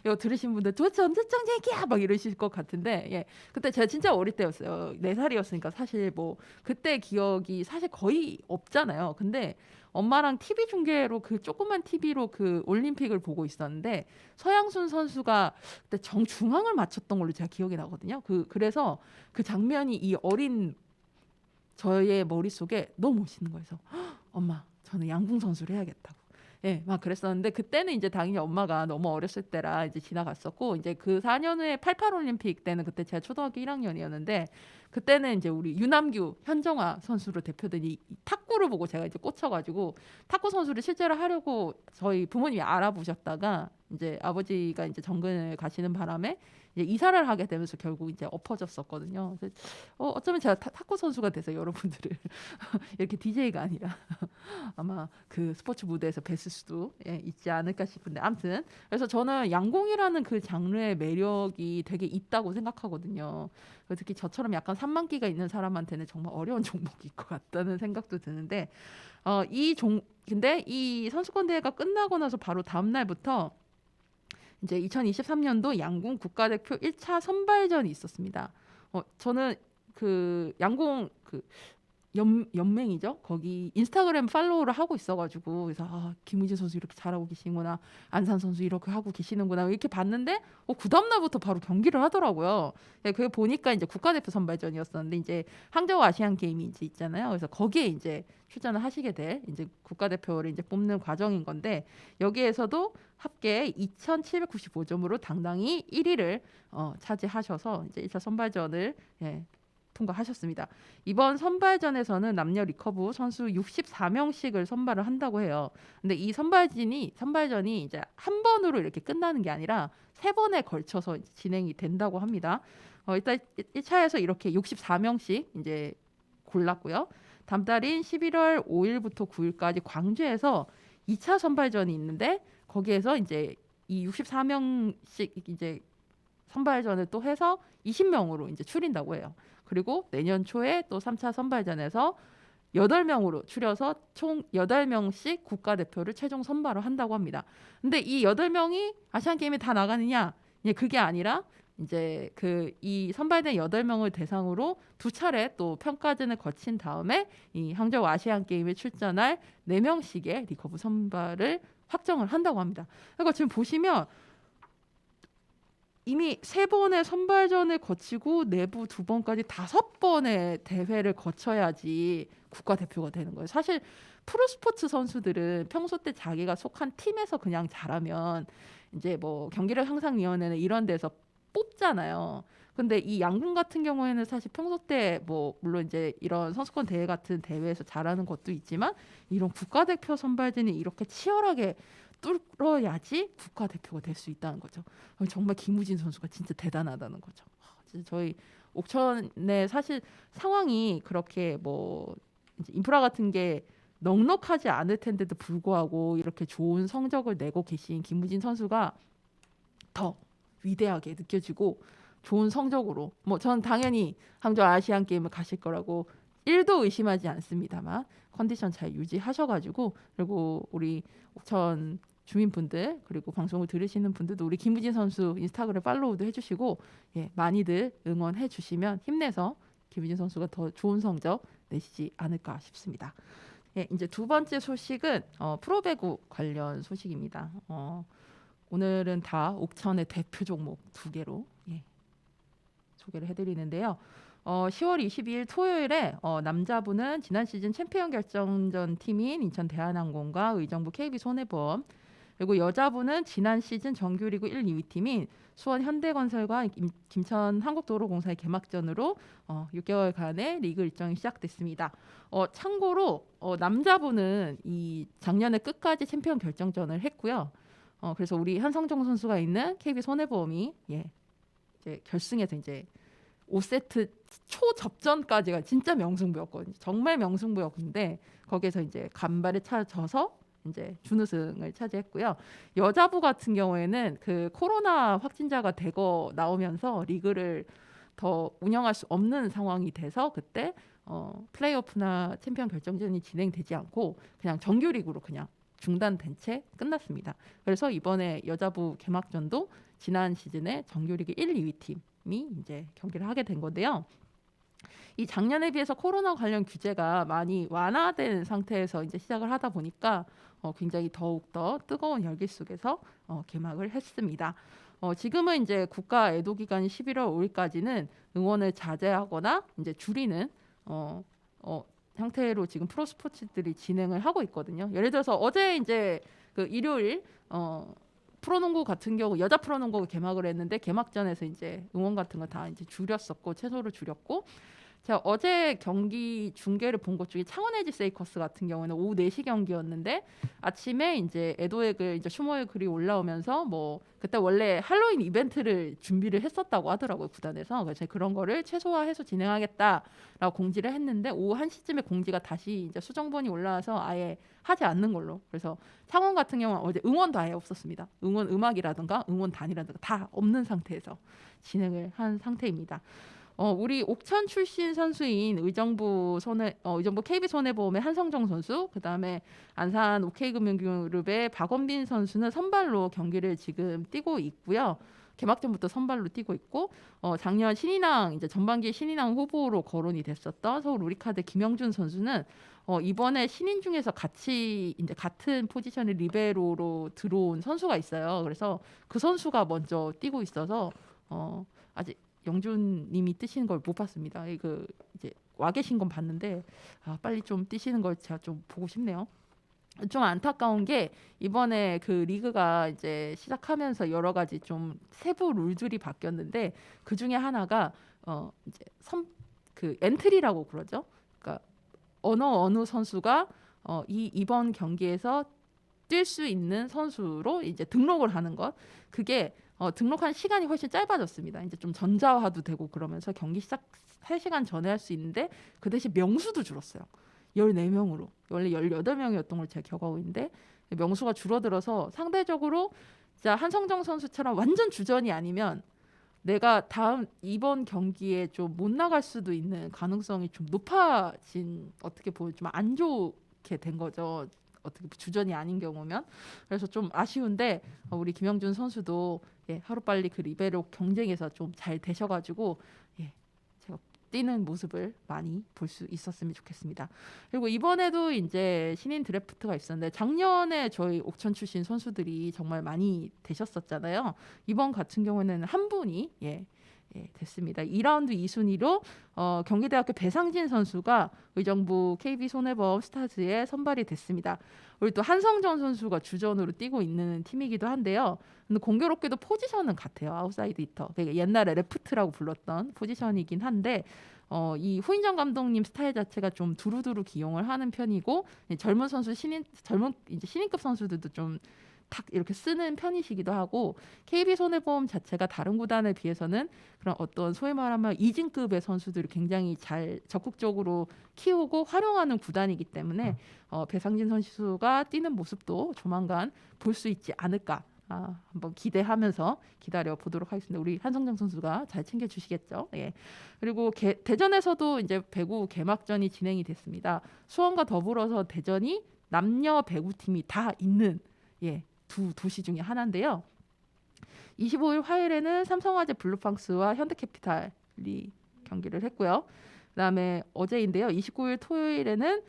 이거 들으신 분들 도대체 언제적 얘기야 막 이러실 것 같은데 예. 그때 제가 진짜 어릴 때였어요. 4살이었으니까 사실 뭐 그때 기억이 사실 거의 없잖아요. 근데 엄마랑 TV 중계로 그 조그만 TV로 그 올림픽을 보고 있었는데 서양순 선수가 그때 정중앙을 맞췄던 걸로 제가 기억이 나거든요. 그래서 그 장면이 이 어린 저의 머릿속에 너무 멋있는 거예요. 그래서 엄마 저는 양궁 선수를 해야겠다고. 예, 막 그랬었는데 그때는 이제 당연히 엄마가 너무 어렸을 때라 이제 지나갔었고 이제 그 4년 후에 88 올림픽 때는 그때 제가 초등학교 1학년이었는데 그때는 이제 우리 유남규 현정화 선수로 대표된 이 탁구를 보고 제가 이제 꽂혀가지고 탁구 선수를 실제로 하려고 저희 부모님이 알아보셨다가 이제 아버지가 이제 정근을 가시는 바람에 이제 이사를 하게 되면서 결국 이제 엎어졌었거든요. 그래서 어쩌면 제가 탁구 선수가 돼서 여러분들을 이렇게 DJ가 아니라 아마 그 스포츠 무대에서 뵀을 수도 있지 않을까 싶은데 아무튼 그래서 저는 양궁이라는 그 장르의 매력이 되게 있다고 생각하거든요. 특히 저처럼 약간 산만기가 있는 사람한테는 정말 어려운 종목일 것 같다는 생각도 드는데 근데 이 선수권 대회가 끝나고 나서 바로 다음 날부터 이제 2023년도 양궁 국가대표 1차 선발전이 있었습니다. 저는 그 양궁 그 연맹이죠. 거기 인스타그램 팔로우를 하고 있어가지고 그래서 김우진 선수 이렇게 잘하고 계시는구나, 안산 선수 이렇게 하고 계시는구나 이렇게 봤는데 그 다음 날부터 바로 경기를 하더라고요. 그게 보니까 이제 국가대표 선발전이었었는데 이제 항저우 아시안 게임이 이제 있잖아요. 그래서 거기에 이제 출전을 하시게 될 이제 국가대표를 이제 뽑는 과정인 건데 여기에서도 합계 2,795점으로 당당히 1위를 차지하셔서 이제 1차 선발전을 통과하셨습니다. 이번 선발전에서는 남녀 리커브 선수 64명씩을 선발을 한다고 해요. 근데 이 선발전이 이제 한 번으로 이렇게 끝나는 게 아니라 3번에 걸쳐서 진행이 된다고 합니다. 일단 1차에서 이렇게 64명씩 이제 골랐고요. 다음 달인 11월 5일부터 9일까지 광주에서 2차 선발전이 있는데 거기에서 이제 이 64명씩 이제 선발전을 또 해서 20명으로 이제 추린다고 해요. 그리고 내년 초에 또 3차 선발전에서 8명으로 추려서 총 8명씩 국가대표를 최종 선발을 한다고 합니다. 근데 이 8명이 아시안 게임에 다 나가느냐? 그게 아니라 이제 이 선발된 8명을 대상으로 2차례 또 평가전을 거친 다음에 이 항저우 아시안 게임에 출전할 4명씩의 리커브 선발을 확정을 한다고 합니다. 그러니까 지금 보시면 이미 3번의 선발전을 거치고 내부 2번까지 5번의 대회를 거쳐야지 국가대표가 되는 거예요. 사실 프로스포츠 선수들은 평소 때 자기가 속한 팀에서 그냥 잘하면 이제 뭐 경기력향상위원회는 이런 데서 뽑잖아요. 근데 이 양궁 같은 경우에는 사실 평소 때 뭐 물론 이제 이런 선수권 대회 같은 대회에서 잘하는 것도 있지만 이런 국가대표 선발전이 이렇게 치열하게 뚫어야지 국가대표가 될 수 있다는 거죠. 정말 김우진 선수가 진짜 대단하다는 거죠. 진짜 저희 옥천의 사실 상황이 그렇게 뭐 이제 인프라 같은 게 넉넉하지 않을 텐데도 불구하고 이렇게 좋은 성적을 내고 계신 김우진 선수가 더 위대하게 느껴지고 좋은 성적으로 뭐 저는 당연히 항저우 아시안 게임을 가실 거라고 1도 의심하지 않습니다만 컨디션 잘 유지하셔가지고 그리고 우리 옥천 주민분들 그리고 방송을 들으시는 분들도 우리 김우진 선수 인스타그램 팔로우도 해주시고 많이들 응원해 주시면 힘내서 김우진 선수가 더 좋은 성적 내시지 않을까 싶습니다. 이제 두 번째 소식은 프로배구 관련 소식입니다. 오늘은 다 옥천의 대표 종목 2개로 소개를 해드리는데요. 10월 22일 토요일에 남자부는 지난 시즌 챔피언 결정전 팀인 인천 대한항공과 의정부 KB손해보험 그리고 여자부는 지난 시즌 정규리그 1, 2위 팀인 수원 현대건설과 김천 한국도로공사의 개막전으로 6개월간의 리그 일정이 시작됐습니다. 참고로 남자부는 이 작년에 끝까지 챔피언 결정전을 했고요. 그래서 우리 한성종 선수가 있는 KB손해보험이 이제 결승에서 이제 5세트 초접전까지가 진짜 명승부였거든요. 정말 명승부였는데 거기에서 이제 간발에 차져서 이제 준우승을 차지했고요. 여자부 같은 경우에는 그 코로나 확진자가 대거 나오면서 리그를 더 운영할 수 없는 상황이 돼서 그때 플레이오프나 챔피언 결정전이 진행되지 않고 그냥 정규리그로 그냥 중단된 채 끝났습니다. 그래서 이번에 여자부 개막전도 지난 시즌에 정규리그 1, 2위 팀이 이제 경기를 하게 된 건데요. 이 작년에 비해서 코로나 관련 규제가 많이 완화된 상태에서 이제 시작을 하다 보니까 굉장히 더욱 더 뜨거운 열기 속에서 개막을 했습니다. 지금은 이제 국가 애도 기간이 11월 5일까지는 응원을 자제하거나 이제 줄이는 형태로 지금 프로 스포츠들이 진행을 하고 있거든요. 예를 들어서 어제 이제 그 일요일 프로농구 같은 경우 여자 프로농구 개막을 했는데 개막전에서 이제 응원 같은 거 다 이제 줄였었고 최소로 줄였고 제가 어제 경기 중계를 본 것 중에 창원 LG 세이커스 같은 경우에는 오후 4시 경기였는데 아침에 이제 에도의 글 이제 슈머의 글이 올라오면서 뭐 그때 원래 할로윈 이벤트를 준비를 했었다고 하더라고요 구단에서. 그래서 그런 거를 최소화해서 진행하겠다라고 공지를 했는데 오후 1시쯤에 공지가 다시 이제 수정본이 올라와서 아예 하지 않는 걸로. 그래서 창원 같은 경우는 어제 응원도 아예 없었습니다. 응원 음악이라든가 응원단이라든가 다 없는 상태에서 진행을 한 상태입니다. 우리 옥천 출신 선수인 의정부 KB손해보험의 한성정 선수, 그다음에 안산 OK금융그룹의 박원빈 선수는 선발로 경기를 지금 뛰고 있고요. 개막전부터 선발로 뛰고 있고 작년 신인왕 이제 전반기 신인왕 후보로 거론이 됐었던 서울 우리카드 김영준 선수는 이번에 신인 중에서 같이 이제 같은 포지션의 리베로로 들어온 선수가 있어요. 그래서 그 선수가 먼저 뛰고 있어서 아직 영준님이 뛰시는 걸 못 봤습니다. 그 이제 와 계신 건 봤는데 빨리 좀 뛰시는 걸 제가 좀 보고 싶네요. 좀 안타까운 게 이번에 그 리그가 이제 시작하면서 여러 가지 좀 세부 룰들이 바뀌었는데 그 중에 하나가 이제 그 엔트리라고 그러죠. 그러니까 어느 선수가 이번 경기에서 뛸 수 있는 선수로 이제 등록을 하는 것. 그게 등록한 시간이 훨씬 짧아졌습니다. 이제 좀 전자화도 되고 그러면서 경기 시작 3시간 전에 할 수 있는데 그 대신 명수도 줄었어요. 14명으로. 원래 18명이었던 걸 제가 기억하고 있는데 명수가 줄어들어서 상대적으로 진짜 한성정 선수처럼 완전 주전이 아니면 내가 이번 경기에 좀 못 나갈 수도 있는 가능성이 좀 높아진 어떻게 보면 좀 안 좋게 된 거죠. 어떻게 주전이 아닌 경우면. 그래서 좀 아쉬운데 우리 김영준 선수도 하루빨리 그 리베로 경쟁에서 좀 잘 되셔가지고 제가 뛰는 모습을 많이 볼 수 있었으면 좋겠습니다. 그리고 이번에도 이제 신인 드래프트가 있었는데 작년에 저희 옥천 출신 선수들이 정말 많이 되셨었잖아요. 이번 같은 경우에는 한 분이 됐습니다. 2라운드 2순위로 경기대학교 배상진 선수가 의정부 KB손해보험 스타즈에 선발이 됐습니다. 우리 또 한성정 선수가 주전으로 뛰고 있는 팀이기도 한데요. 근데 공교롭게도 포지션은 같아요. 아웃사이드 히터. 그러니까 옛날에 레프트라고 불렀던 포지션이긴 한데 이 후인정 감독님 스타일 자체가 좀 두루두루 기용을 하는 편이고 젊은 이제 신인급 선수들도 좀 탁 이렇게 쓰는 편이시기도 하고 KB손해보험 자체가 다른 구단에 비해서는 그런 어떤 소위 말하면 이진급의 선수들을 굉장히 잘 적극적으로 키우고 활용하는 구단이기 때문에 배상진 선수가 뛰는 모습도 조만간 볼 수 있지 않을까 한번 기대하면서 기다려 보도록 하겠습니다. 우리 한성정 선수가 잘 챙겨주시겠죠. 그리고 대전에서도 이제 배구 개막전이 진행이 됐습니다. 수원과 더불어서 대전이 남녀 배구팀이 다 있는 두 도시 중에 하나인데요. 25일 화요일에는 삼성화재 블루팡스와 현대캐피탈이 경기를 했고요. 그다음에 어제인데요. 29일 토요일에는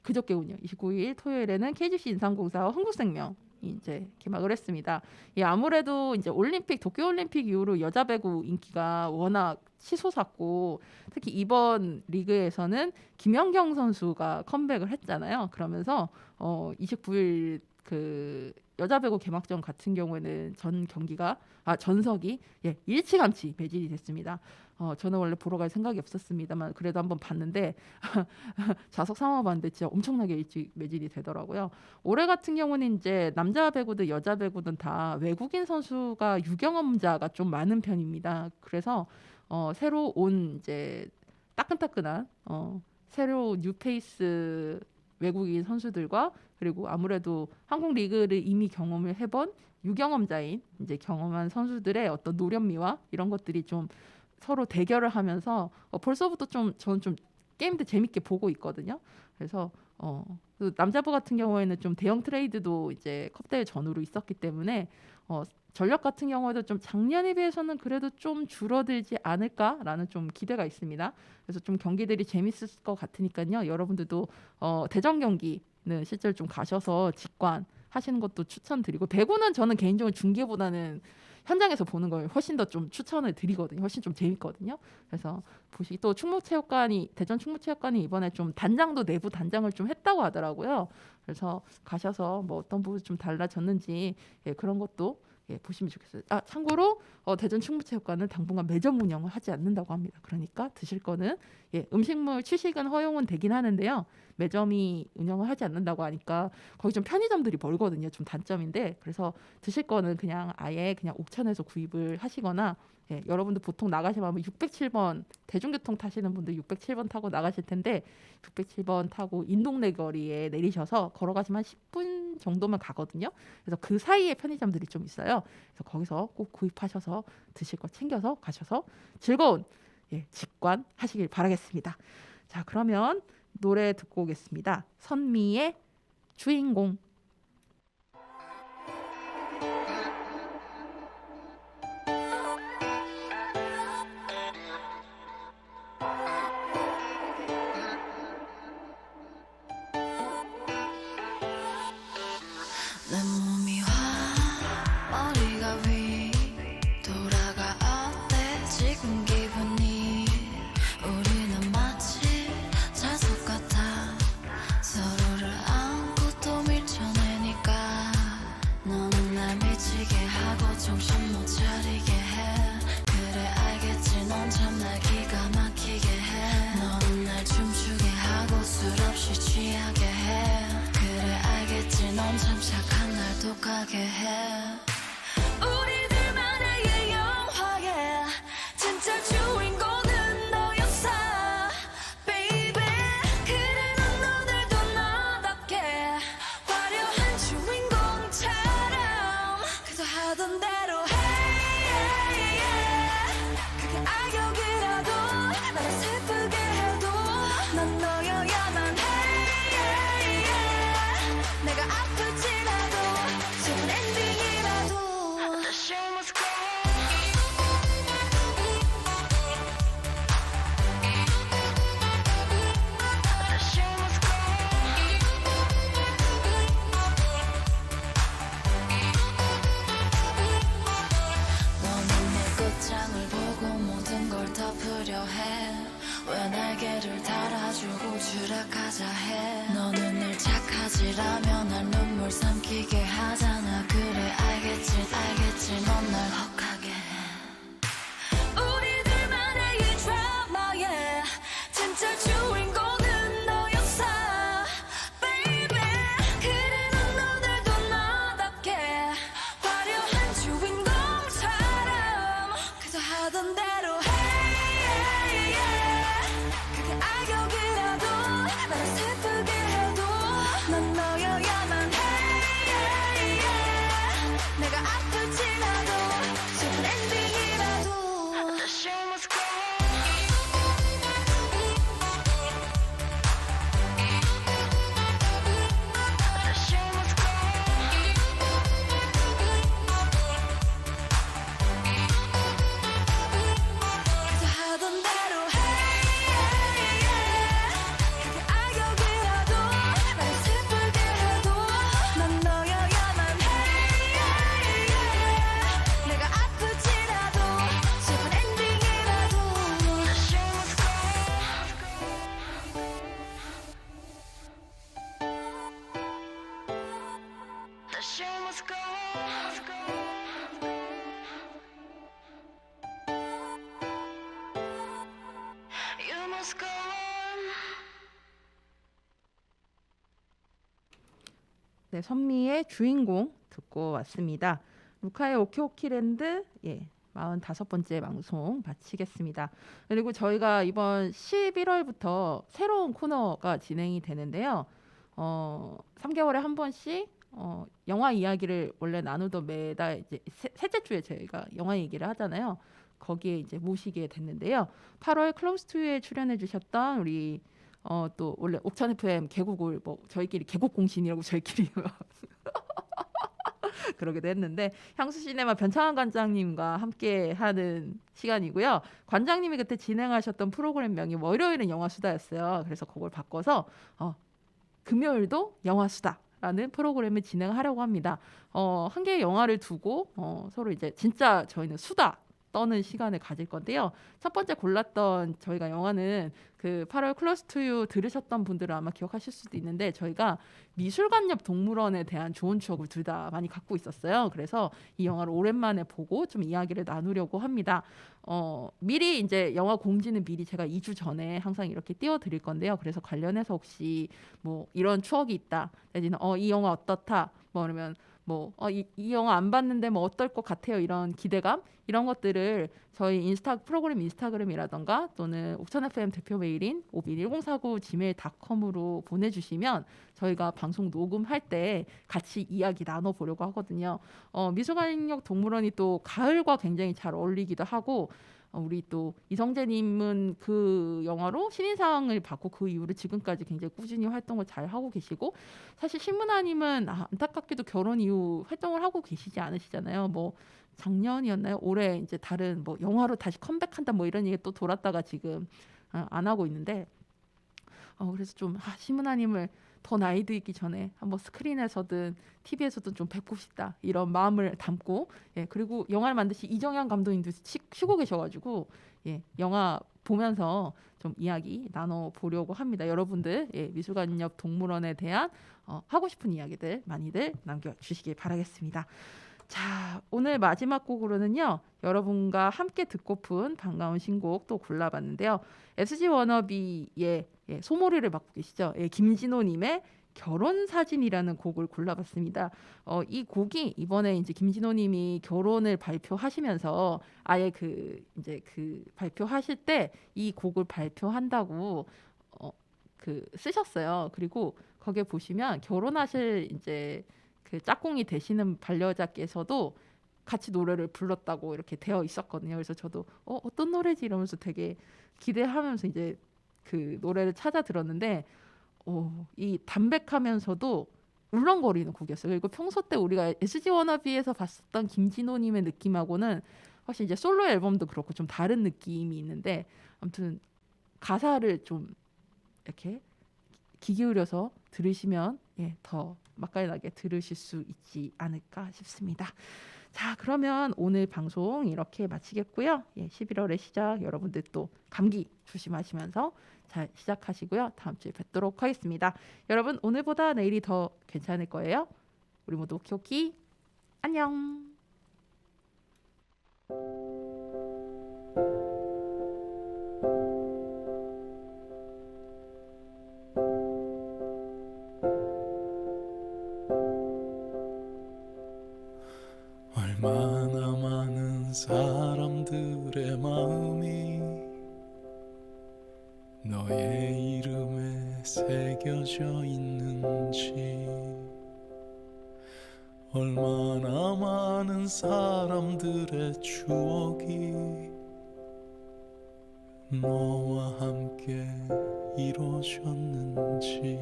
그저께군요. 29일 토요일에는 KGC 인삼공사와 흥국생명이 이제 개막을 했습니다. 아무래도 이제 도쿄올림픽 이후로 여자 배구 인기가 워낙 치솟았고 특히 이번 리그에서는 김연경 선수가 컴백을 했잖아요. 그러면서 29일 그 여자 배구 개막전 같은 경우에는 전석이 일찌감치 매진이 됐습니다. 저는 원래 보러 갈 생각이 없었습니다만 그래도 한번 봤는데 좌석 삼아봤는데 진짜 엄청나게 일찍 매진이 되더라고요. 올해 같은 경우는 이제 남자 배구든 여자 배구든 다 외국인 선수가 유경험자가 좀 많은 편입니다. 그래서 새로 온 이제 따끈따끈한 새로 뉴페이스 외국인 선수들과 그리고 아무래도 한국 리그를 이미 경험을 해본 유경험자인 이제 경험한 선수들의 어떤 노련미와 이런 것들이 좀 서로 대결을 하면서 벌써부터 좀 저는 좀 게임들 재밌게 보고 있거든요. 그래서 그 남자부 같은 경우에는 좀 대형 트레이드도 이제 컵대회 전후로 있었기 때문에 전력 같은 경우에도 좀 작년에 비해서는 그래도 좀 줄어들지 않을까라는 좀 기대가 있습니다. 그래서 좀 경기들이 재밌을 것 같으니까요. 여러분들도 대전 경기는 실제로 좀 가셔서 직관하시는 것도 추천드리고 배구는 저는 개인적으로 중계보다는 현장에서 보는 걸 훨씬 더 좀 추천을 드리거든요. 훨씬 좀 재밌거든요. 그래서 보시 또 충무체육관이 대전 충무체육관이 이번에 좀 단장도 내부 단장을 좀 했다고 하더라고요. 그래서 가셔서 뭐 어떤 부분이 좀 달라졌는지 그런 것도 보시면 좋겠어요. 참고로 대전 충무체육관은 당분간 매점 운영을 하지 않는다고 합니다. 그러니까 드실 거는 음식물 취식은 허용은 되긴 하는데요. 매점이 운영을 하지 않는다고 하니까 거기 좀 편의점들이 멀거든요. 좀 단점인데 그래서 드실 거는 그냥 아예 그냥 옥천에서 구입을 하시거나 여러분들 보통 나가시면 607번 대중교통 타시는 분들 607번 타고 나가실 텐데 607번 타고 인동네 거리에 내리셔서 걸어가시면 한 10분 정도면 가거든요. 그래서 그 사이에 편의점들이 좀 있어요. 그래서 거기서 꼭 구입하셔서 드실 거 챙겨서 가셔서 즐거운 직관 하시길 바라겠습니다. 자, 그러면 노래 듣고 오겠습니다. 선미의 주인공. 내 몸이 화 머리가 위 돌아가 어때 지금 기분이 우리는 마치 자석 같아 서로를 안고 또 밀쳐내니까 너는 날 미치게 하고 정신 못 차리게 해 그래 알겠지 넌 참 날 기가 막히게 해 너는 날 춤추게 하고 술 없이 취하게 해 그래 알겠지 넌 참 착한 날 독하게 해 우리들만의 영화에 진짜 주인공은 너였어 baby 그래 넌 오늘도 너답게 화려한 주인공처럼 그저 하던 대로 해 그게 악역이라도 나를 슬프게 해도 난 너여야만 해 내가 아플지라도 슬픈 엔딩이라도 The show must go The show must go 너는 내 끝장을 보고 모든 걸 덮으려 해 왜 날개를 달아주고 추락하자 해 너는 늘 착하지라면 날 눈물 삼키게 하잖아 그래 알겠지 넌 날 혹하게 해 우리들만의 이 드라마에 진짜 주인공은 너였어 baby 그래 넌 오늘도 너답게 화려한 주인공처럼 그저 하던 대로 해 그게 악역이라도 나를 슬프게 해도 넌 너여야만 해 내가 아플지라도 슬픈 엔딩이라도 The show must go The show must go 그저 하던 대로 해 그게 악역이라도 나를 슬프게 해도 넌 너여야만 해 내가 아플지라도 슬픈 엔딩이라도 The show must go The show must go You must go on 네, 선미의 주인공 듣고 왔습니다. 루카의 오키오키랜드 45번째 방송 마치겠습니다. 그리고 저희가 이번 11월부터 새로운 코너가 진행이 되는데요. 3개월에 한 번씩 영화 이야기를 원래 나누던 매달 이제 셋째 주에 저희가 영화 얘기를 하잖아요. 거기에 이제 모시게 됐는데요. 8월 클로즈 투에 출연해 주셨던 우리 또 원래 옥천 FM 개국을 뭐 저희끼리 개국 공신이라고 저희끼리 그러기도 했는데 향수 시네마 변창환 관장님과 함께 하는 시간이고요. 관장님이 그때 진행하셨던 프로그램명이 월요일은 영화 수다였어요. 그래서 그걸 바꿔서 금요일도 영화 수다라는 프로그램을 진행하려고 합니다. 한 개의 영화를 두고 서로 이제 진짜 저희는 수다 떠는 시간을 가질 건데요. 첫 번째 골랐던 저희가 영화는 그 8월 클로즈 투유 들으셨던 분들은 아마 기억하실 수도 있는데 저희가 미술관 옆 동물원에 대한 좋은 추억을 둘 다 많이 갖고 있었어요. 그래서 이 영화를 오랜만에 보고 좀 이야기를 나누려고 합니다. 미리 이제 영화 공지는 미리 제가 2주 전에 항상 이렇게 띄워드릴 건데요. 그래서 관련해서 혹시 뭐 이런 추억이 있다, 내지는 이 영화 어떻다, 뭐 그러면 이 영화 안 봤는데 뭐 어떨 것 같아요, 이런 기대감 이런 것들을 저희 프로그램 인스타그램이라던가 또는 옥천 FM 대표 메일인 오빈1049gmail.com으로 보내주시면 저희가 방송 녹음할 때 같이 이야기 나눠보려고 하거든요. 미술관역 동물원이 또 가을과 굉장히 잘 어울리기도 하고 우리 또 이성재님은 그 영화로 신인상을 받고 그 이후로 지금까지 굉장히 꾸준히 활동을 잘 하고 계시고, 사실 신문아님은 안타깝게도 결혼 이후 활동을 하고 계시지 않으시잖아요. 뭐 작년이었나요? 올해 이제 다른 뭐 영화로 다시 컴백한다 뭐 이런 얘기 또 돌았다가 지금 안 하고 있는데 그래서 좀 신문아님을 더 나이 들기 전에 한번 스크린에서든 TV에서든 좀 뵙고 싶다 이런 마음을 담고, 그리고 영화를 만드신 이정현 감독님도 쉬고 계셔가지고 영화 보면서 좀 이야기 나눠보려고 합니다. 여러분들 미술관 옆 동물원에 대한 하고 싶은 이야기들 많이들 남겨주시길 바라겠습니다. 자, 오늘 마지막 곡으로는요, 여러분과 함께 듣고픈 반가운 신곡 또 골라봤는데요. SG 워너비의 소몰이를 맡고 계시죠, 김진호님의 결혼 사진이라는 곡을 골라봤습니다. 이 곡이 이번에 이제 김진호님이 결혼을 발표하시면서 아예 그 발표하실 때 이 곡을 발표한다고 쓰셨어요. 그리고 거기에 보시면 결혼하실 이제 그 짝꿍이 되시는 반려자께서도 같이 노래를 불렀다고 이렇게 되어 있었거든요. 그래서 저도 어떤 노래지 이러면서 되게 기대하면서 이제 그 노래를 찾아 들었는데 이 담백하면서도 울렁거리는 곡이었어요. 그리고 평소 때 우리가 SG 워너비에서 봤었던 김진호님의 느낌하고는 확실히 이제 솔로 앨범도 그렇고 좀 다른 느낌이 있는데, 아무튼 가사를 좀 이렇게 귀 기울여서 들으시면 더 맛깔나게 들으실 수 있지 않을까 싶습니다. 자, 그러면 오늘 방송 이렇게 마치겠고요. 11월의 시작, 여러분들 또 감기 조심하시면서 잘 시작하시고요. 다음 주에 뵙도록 하겠습니다. 여러분, 오늘보다 내일이 더 괜찮을 거예요. 우리 모두 오키오키 안녕. 얼마나 많은 사람들의 마음이 너의 이름에 새겨져 있는지, 얼마나 많은 사람들의 추억이 너와 함께 이루어졌는지,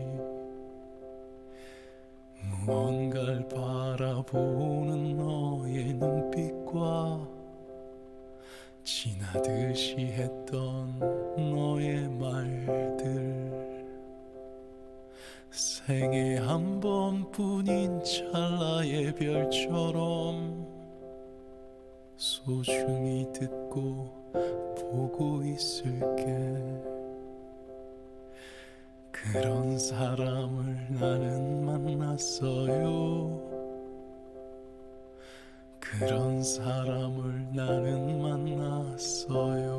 무언가를 바라보는 너의 눈빛과 지나듯이 했던 너의 말들, 생애 한 번뿐인 찰나의 별처럼 소중히 듣고 보고 있을게. 그런 사람을 나는 만났어요. 그런 사람을 나는 만났어요.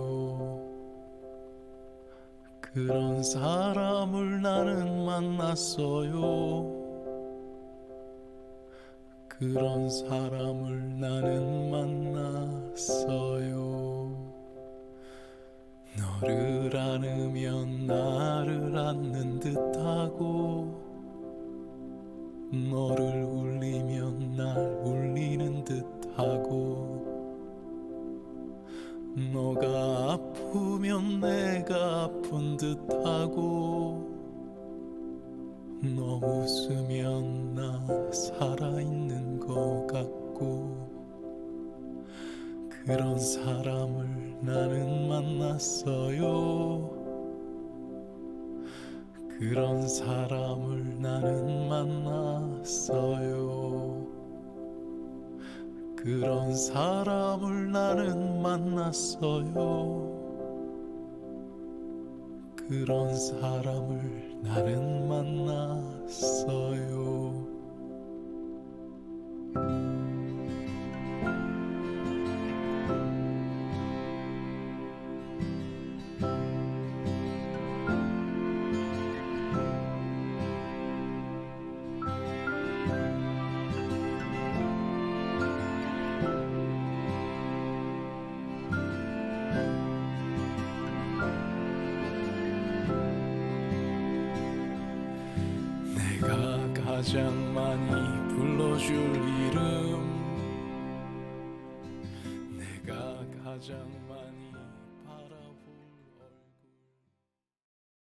그런 사람을 나는 만났어요. 그런 사람을 나는 만났어요. 너를 안으면 나를 안는 듯하고, 너를 울리면 날 울리는 듯하고 너가 아프면 내가 아픈 듯하고 너 웃으면 나 살아있는 것 같고 그런 사람을 나는 만났어요. 그런 사람을 나는 만났어요. 그런 사람을 나는 만났어요. 그런 사람을 나는 만났어요. 내가 가장 많이 불러줄 이름 내가 가장